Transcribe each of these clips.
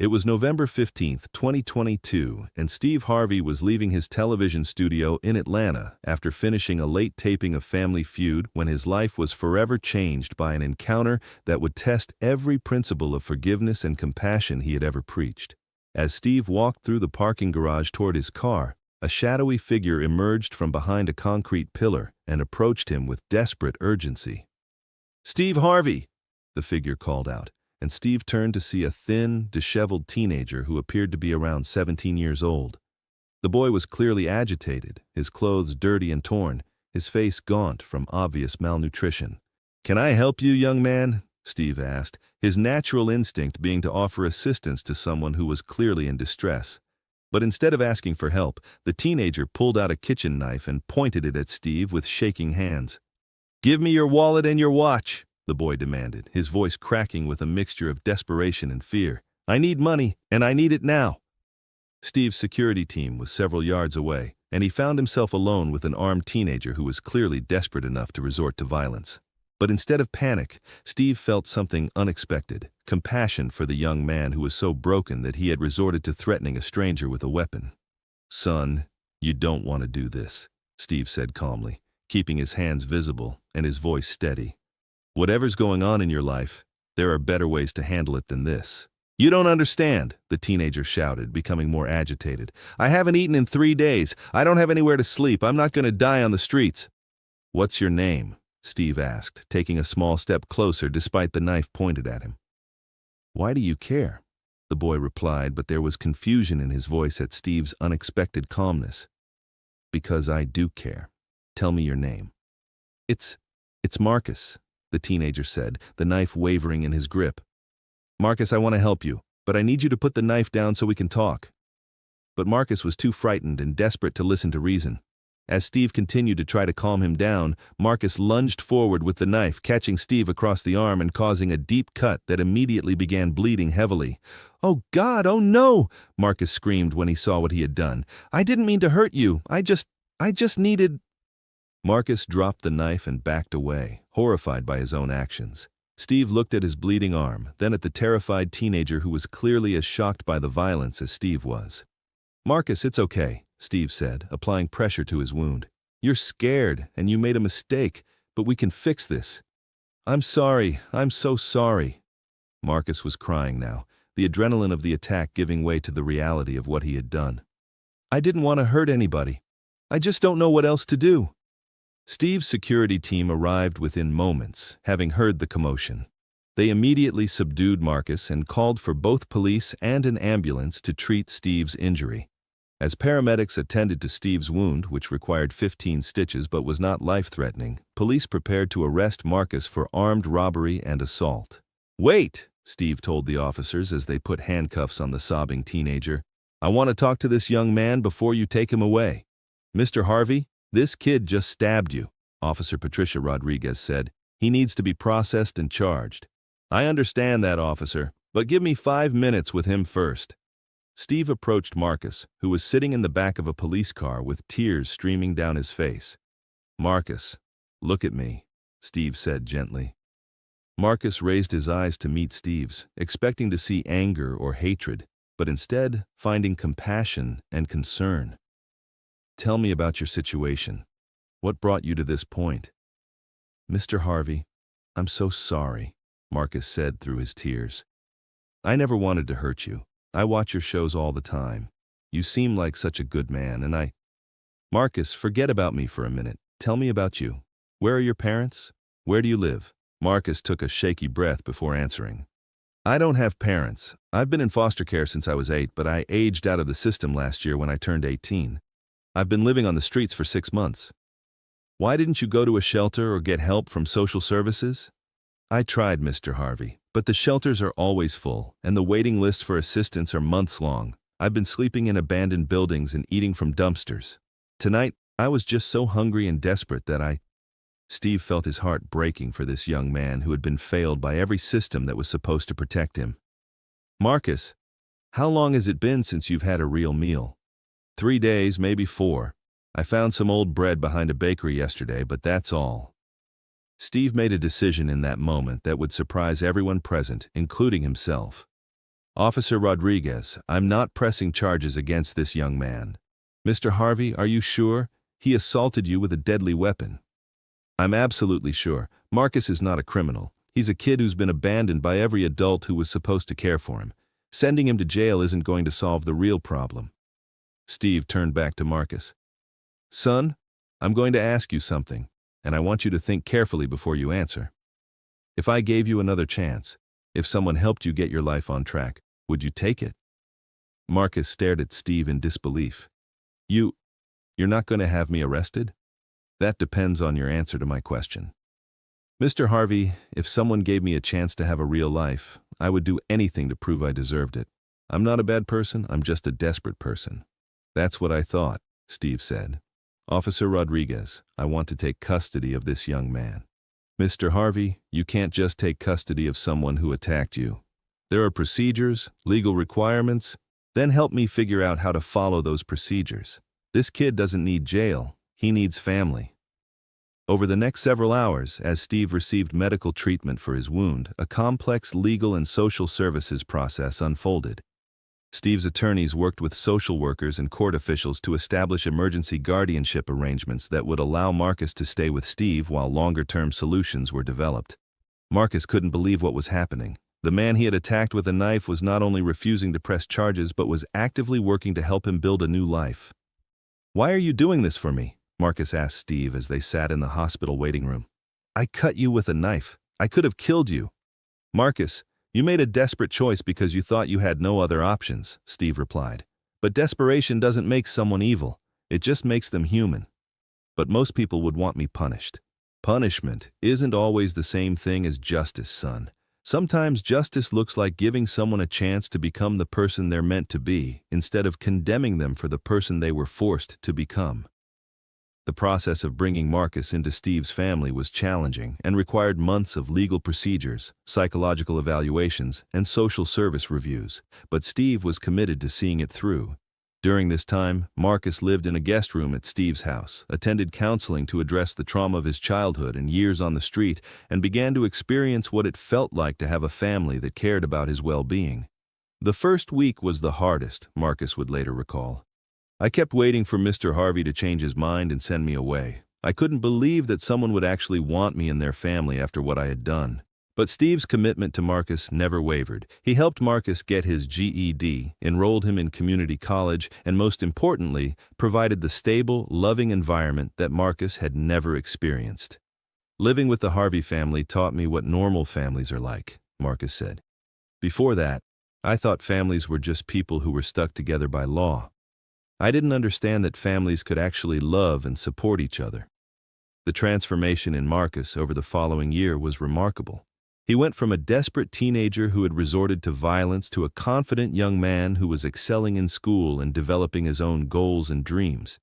It was November 15th, 2022, and Steve Harvey was leaving his television studio in Atlanta after finishing a late taping of Family Feud when his life was forever changed by an encounter that would test every principle of forgiveness and compassion he had ever preached. As Steve walked through the parking garage toward his car, a shadowy figure emerged from behind a concrete pillar and approached him with desperate urgency. "Steve Harvey!" the figure called out, and Steve turned to see a thin, disheveled teenager who appeared to be around 17 years old. The boy was clearly agitated, his clothes dirty and torn, his face gaunt from obvious malnutrition. "Can I help you, young man?" Steve asked, his natural instinct being to offer assistance to someone who was clearly in distress. But instead of asking for help, the teenager pulled out a kitchen knife and pointed it at Steve with shaking hands. "Give me your wallet and your watch," the boy demanded, his voice cracking with a mixture of desperation and fear. "I need money, and I need it now." Steve's security team was several yards away, and he found himself alone with an armed teenager who was clearly desperate enough to resort to violence. But instead of panic, Steve felt something unexpected, compassion for the young man who was so broken that he had resorted to threatening a stranger with a weapon. "Son, you don't want to do this," Steve said calmly, keeping his hands visible and his voice steady. "Whatever's going on in your life, there are better ways to handle it than this." "You don't understand," the teenager shouted, becoming more agitated. "I haven't eaten in 3 days. I don't have anywhere to sleep. I'm not going to die on the streets." "What's your name?" Steve asked, taking a small step closer despite the knife pointed at him. "Why do you care?" the boy replied, but there was confusion in his voice at Steve's unexpected calmness. "Because I do care. Tell me your name." It's Marcus," the teenager said, the knife wavering in his grip. "Marcus, I want to help you, but I need you to put the knife down so we can talk." But Marcus was too frightened and desperate to listen to reason. As Steve continued to try to calm him down, Marcus lunged forward with the knife, catching Steve across the arm and causing a deep cut that immediately began bleeding heavily. "Oh God, oh no!" Marcus screamed when he saw what he had done. "I didn't mean to hurt you. I just needed—" Marcus dropped the knife and backed away, horrified by his own actions. Steve looked at his bleeding arm, then at the terrified teenager who was clearly as shocked by the violence as Steve was. "Marcus, it's okay," Steve said, applying pressure to his wound. "You're scared, and you made a mistake, but we can fix this." "I'm sorry. I'm so sorry." Marcus was crying now, the adrenaline of the attack giving way to the reality of what he had done. "I didn't want to hurt anybody. I just don't know what else to do." Steve's security team arrived within moments, having heard the commotion. They immediately subdued Marcus and called for both police and an ambulance to treat Steve's injury. As paramedics attended to Steve's wound, which required 15 stitches but was not life-threatening, police prepared to arrest Marcus for armed robbery and assault. "Wait," Steve told the officers as they put handcuffs on the sobbing teenager. "I want to talk to this young man before you take him away." "Mr. Harvey, this kid just stabbed you," Officer Patricia Rodriguez said. "He needs to be processed and charged." "I understand that, officer, but give me 5 minutes with him first." Steve approached Marcus, who was sitting in the back of a police car with tears streaming down his face. "Marcus, look at me," Steve said gently. Marcus raised his eyes to meet Steve's, expecting to see anger or hatred, but instead finding compassion and concern. "Tell me about your situation. What brought you to this point?" "Mr. Harvey, I'm so sorry," Marcus said through his tears. "I never wanted to hurt you. I watch your shows all the time. You seem like such a good man, and I—" "Marcus, forget about me for a minute. Tell me about you. Where are your parents? Where do you live?" Marcus took a shaky breath before answering. "I don't have parents. I've been in foster care since I was 8, but I aged out of the system last year when I turned 18. I've been living on the streets for 6 months. Why didn't you go to a shelter or get help from social services?" "I tried, Mr. Harvey, but the shelters are always full, and the waiting lists for assistance are months long. I've been sleeping in abandoned buildings and eating from dumpsters. Tonight, I was just so hungry and desperate that Steve felt his heart breaking for this young man who had been failed by every system that was supposed to protect him. "Marcus, how long has it been since you've had a real meal?" 3 days, maybe 4. I found some old bread behind a bakery yesterday, but that's all." Steve made a decision in that moment that would surprise everyone present, including himself. Officer Rodriguez, I'm not pressing charges against this young man. Mr. Harvey, are you sure? He assaulted you with a deadly weapon. I'm absolutely sure. Marcus is not a criminal. He's a kid who's been abandoned by every adult who was supposed to care for him. Sending him to jail isn't going to solve the real problem. Steve turned back to Marcus. Son, I'm going to ask you something, and I want you to think carefully before you answer. If I gave you another chance, if someone helped you get your life on track, would you take it? Marcus stared at Steve in disbelief. You're not going to have me arrested? That depends on your answer to my question. Mr. Harvey, if someone gave me a chance to have a real life, I would do anything to prove I deserved it. I'm not a bad person, I'm just a desperate person. That's what I thought, Steve said. Officer Rodriguez, I want to take custody of this young man. Mr. Harvey, you can't just take custody of someone who attacked you. There are procedures, legal requirements. Then help me figure out how to follow those procedures. This kid doesn't need jail, he needs family. Over the next several hours, as Steve received medical treatment for his wound, a complex legal and social services process unfolded. Steve's attorneys worked with social workers and court officials to establish emergency guardianship arrangements that would allow Marcus to stay with Steve while longer-term solutions were developed. Marcus couldn't believe what was happening. The man he had attacked with a knife was not only refusing to press charges but was actively working to help him build a new life. Why are you doing this for me? Marcus asked Steve as they sat in the hospital waiting room. I cut you with a knife. I could have killed you. Marcus, you made a desperate choice because you thought you had no other options, Steve replied. But desperation doesn't make someone evil. It just makes them human. But most people would want me punished. Punishment isn't always the same thing as justice, son. Sometimes justice looks like giving someone a chance to become the person they're meant to be, instead of condemning them for the person they were forced to become. The process of bringing Marcus into Steve's family was challenging and required months of legal procedures, psychological evaluations, and social service reviews, but Steve was committed to seeing it through. During this time, Marcus lived in a guest room at Steve's house, attended counseling to address the trauma of his childhood and years on the street, and began to experience what it felt like to have a family that cared about his well-being. The first week was the hardest, Marcus would later recall. I kept waiting for Mr. Harvey to change his mind and send me away. I couldn't believe that someone would actually want me in their family after what I had done. But Steve's commitment to Marcus never wavered. He helped Marcus get his GED, enrolled him in community college, and most importantly, provided the stable, loving environment that Marcus had never experienced. Living with the Harvey family taught me what normal families are like, Marcus said. Before that, I thought families were just people who were stuck together by law. I didn't understand that families could actually love and support each other. The transformation in Marcus over the following year was remarkable. He went from a desperate teenager who had resorted to violence to a confident young man who was excelling in school and developing his own goals and dreams.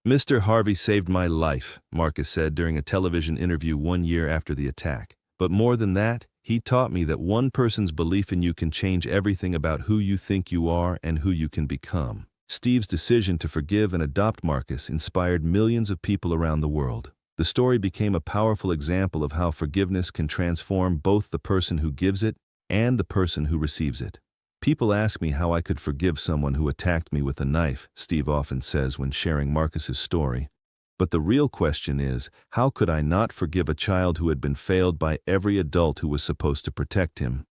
Mr. Harvey saved my life, Marcus said during a television interview 1 year after the attack. But more than that, he taught me that one person's belief in you can change everything about who you think you are and who you can become. Steve's decision to forgive and adopt Marcus inspired millions of people around the world. The story became a powerful example of how forgiveness can transform both the person who gives it and the person who receives it. People ask me how I could forgive someone who attacked me with a knife, Steve often says when sharing Marcus's story. But the real question is, how could I not forgive a child who had been failed by every adult who was supposed to protect him?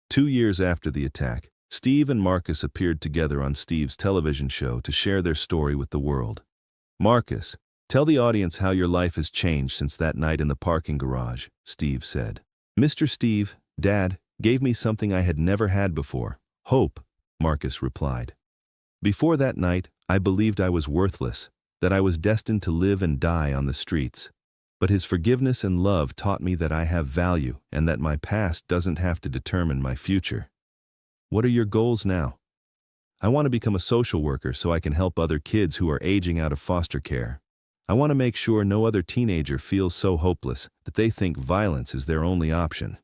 2 years after the attack, Steve and Marcus appeared together on Steve's television show to share their story with the world. Marcus, tell the audience how your life has changed since that night in the parking garage, Steve said. Mr. Steve, Dad, gave me something I had never had before. Hope, Marcus replied. Before that night, I believed I was worthless, that I was destined to live and die on the streets. But his forgiveness and love taught me that I have value and that my past doesn't have to determine my future. What are your goals now? I want to become a social worker so I can help other kids who are aging out of foster care. I want to make sure no other teenager feels so hopeless that they think violence is their only option.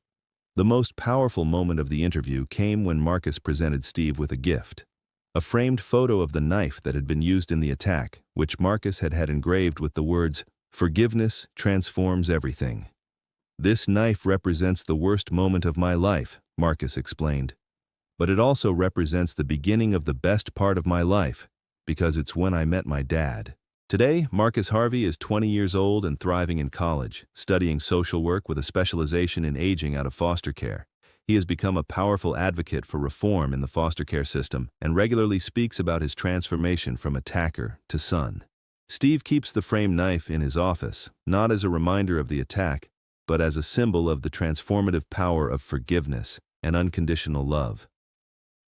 The most powerful moment of the interview came when Marcus presented Steve with a gift. A framed photo of the knife that had been used in the attack, which Marcus had had engraved with the words, "Forgiveness transforms everything." This knife represents the worst moment of my life, Marcus explained. but it also represents the beginning of the best part of my life, because it's when I met my dad. Today, Marcus Harvey is 20 years old and thriving in college, studying social work with a specialization in aging out of foster care. He has become a powerful advocate for reform in the foster care system and regularly speaks about his transformation from attacker to son. Steve keeps the frame knife in his office, not as a reminder of the attack, but as a symbol of the transformative power of forgiveness and unconditional love.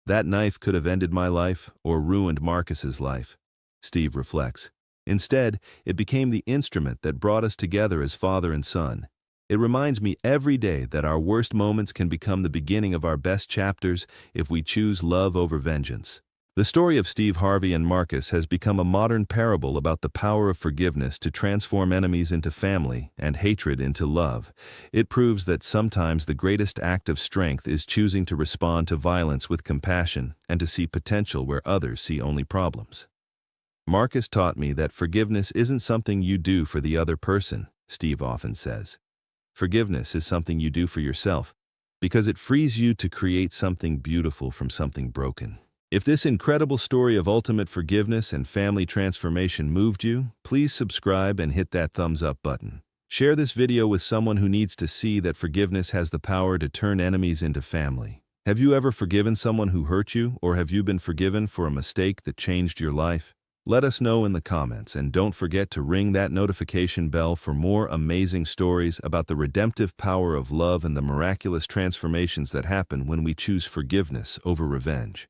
That knife could have ended my life or ruined Marcus's life, Steve reflects. Instead, it became the instrument that brought us together as father and son. It reminds me every day that our worst moments can become the beginning of our best chapters if we choose love over vengeance. The story of Steve Harvey and Marcus has become a modern parable about the power of forgiveness to transform enemies into family and hatred into love. It proves that sometimes the greatest act of strength is choosing to respond to violence with compassion and to see potential where others see only problems. Marcus taught me that forgiveness isn't something you do for the other person, Steve often says. Forgiveness is something you do for yourself, because it frees you to create something beautiful from something broken. If this incredible story of ultimate forgiveness and family transformation moved you, please subscribe and hit that thumbs up button. Share this video with someone who needs to see that forgiveness has the power to turn enemies into family. Have you ever forgiven someone who hurt you, or have you been forgiven for a mistake that changed your life? Let us know in the comments, and don't forget to ring that notification bell for more amazing stories about the redemptive power of love and the miraculous transformations that happen when we choose forgiveness over revenge.